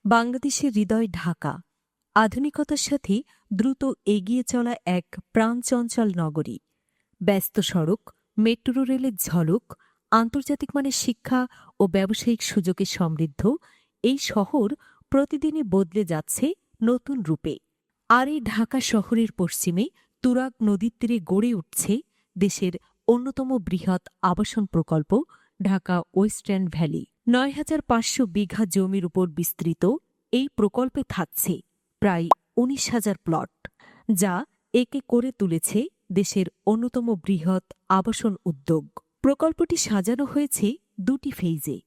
বাংলাদেশের হৃদয় ঢাকা, আধুনিকতার সাথে দ্রুত এগিয়ে চলা এক প্রাণচঞ্চল নগরী। ব্যস্ত সড়ক, মেট্রো রেলের ঝলক, আন্তর্জাতিক মানের শিক্ষা ও ব্যবসায়িক সুযোগে সমৃদ্ধ এই শহর প্রতিদিনই বদলে যাচ্ছে নতুন রূপে। আর এই ঢাকা শহরের পশ্চিমে তুরাগ নদীর তীরে গড়ে উঠছে দেশের অন্যতম বৃহৎ আবাসন প্রকল্প ঢাকা ওয়েস্টার্ন ভ্যালি। ৯,৫০০ বিঘা জমির উপর বিস্তৃত এই প্রকল্পে থাকছে প্রায় ১৯,০০০ প্লট, যা একে করে তুলেছে দেশের অন্যতম বৃহৎ আবাসন উদ্যোগ। প্রকল্পটি সাজানো হয়েছে দুটি ফেইজে।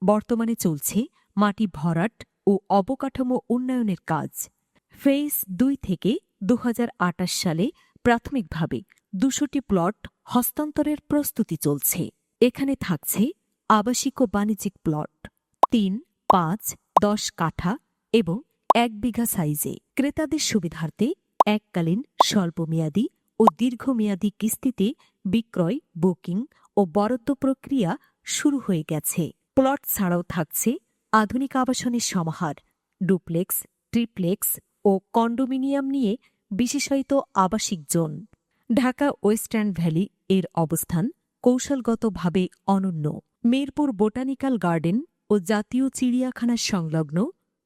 বর্তমানে চলছে মাটি ভরাট ও অবকাঠামো উন্নয়নের কাজ। ফেজ ২ থেকে ২০২৮ সালে প্রাথমিকভাবে ২০০টি প্লট হস্তান্তরের প্রস্তুতি চলছে। এখানে থাকছে আবাসিক ও বাণিজ্যিক প্লট ৩, ৫, ১০ কাঠা এবং ১ বিঘা সাইজে। ক্রেতাদের সুবিধার্থে এককালীন, স্বল্পমেয়াদী ও দীর্ঘমেয়াদী কিস্তিতে বিক্রয়, বুকিং ও বরাদ্দ প্রক্রিয়া শুরু হয়ে গেছে। প্লট ছাড়াও থাকছে আধুনিক আবাসনের সমাহার, ডুপ্লেক্স, ট্রিপ্লেক্স ও কন্ডোমিনিয়াম নিয়ে বিশেষায়িত আবাসিক জোন। ঢাকা ওয়েস্টার্ন ভ্যালি এর অবস্থান কৌশলগতভাবে অনন্য। মিরপুর বোটানিক্যাল গার্ডেন ও জাতীয় চিড়িয়াখানার সংলগ্ন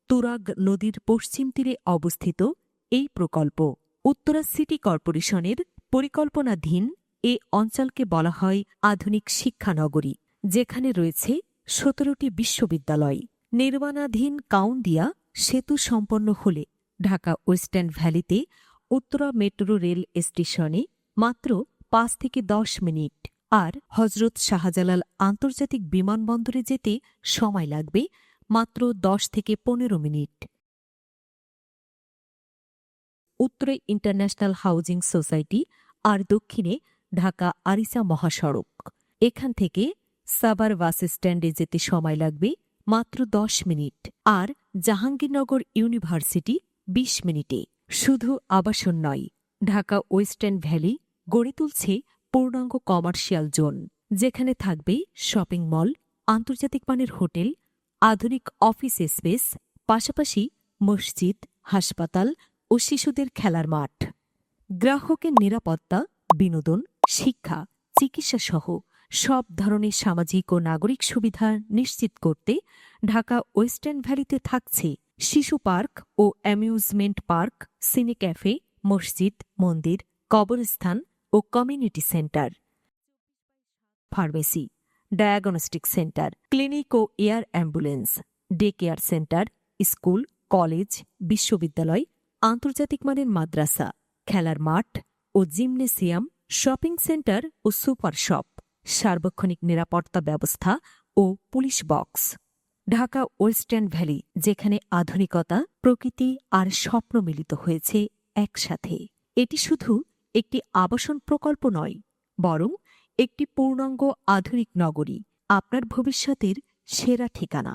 তুরাগ নদীর পশ্চিম তীরে অবস্থিত এই প্রকল্প উত্তরা সিটি কর্পোরেশনের পরিকল্পনাধীন এ অঞ্চলকে বলা হয় আধুনিক শিক্ষানগরী, যেখানে রয়েছে ১৭টি বিশ্ববিদ্যালয়। নির্মাণাধীন কাউন্দিয়া সেতু সম্পন্ন হলে ঢাকা ওয়েস্টার্ন ভ্যালিতে উত্তরা মেট্রো রেল স্টেশনে মাত্র ৫ থেকে ১০ মিনিট, আর হজরত শাহজালাল আন্তর্জাতিক বিমানবন্দরে যেতে সময় লাগবে মাত্র ১০ থেকে ১৫ মিনিট। উত্তরে ইন্টারন্যাশনাল হাউজিং সোসাইটি আর দক্ষিণে ঢাকা আরিচা মহাসড়ক। এখান থেকে সাভার বাস স্ট্যান্ডে যেতে সময় লাগবে মাত্র ১০ মিনিট, আর জাহাঙ্গীরনগর ইউনিভার্সিটি ২০ মিনিটে। শুধু আবাসন নয়, ঢাকা ওয়েস্টার্ন ভ্যালি গড়ে তুলছে পূর্ণাঙ্গ কমার্শিয়াল জোন, যেখানে থাকবে শপিং মল, আন্তর্জাতিক মানের হোটেল, আধুনিক অফিস স্পেস, পাশাপাশি মসজিদ, হাসপাতাল ও শিশুদের খেলার মাঠ। গ্রাহকের নিরাপত্তা, বিনোদন, শিক্ষা, চিকিৎসাসহ সব ধরনের সামাজিক ও নাগরিক সুবিধা নিশ্চিত করতে ঢাকা ওয়েস্টার্ন ভ্যালিতে থাকছে শিশু পার্ক ও অ্যামিউজমেন্ট পার্ক, সিনে ক্যাফে, মসজিদ, মন্দির, কবরস্থান ও community centre, pharmacy, diagnostic centre, clinic ও air ambulance, day care centre, school, college, বিশ্ববিদ্যালয়, আন্তর্জাতিক মানের মাদ্রাসা, খেলার মাঠ ও জিমনেসিয়াম, শপিং সেন্টার ও সুপার শপ, সার্বক্ষণিক নিরাপত্তা ব্যবস্থা ও police box. Dhaka western valley, যেখানে আধুনিকতা, প্রকৃতি আর স্বপ্ন মিলিত হয়েছে একসাথে। এটি শুধু একটি আবাসন প্রকল্প নয়, বরং একটি পূর্ণাঙ্গ আধুনিক নগরী, আপনার ভবিষ্যতের সেরা ঠিকানা।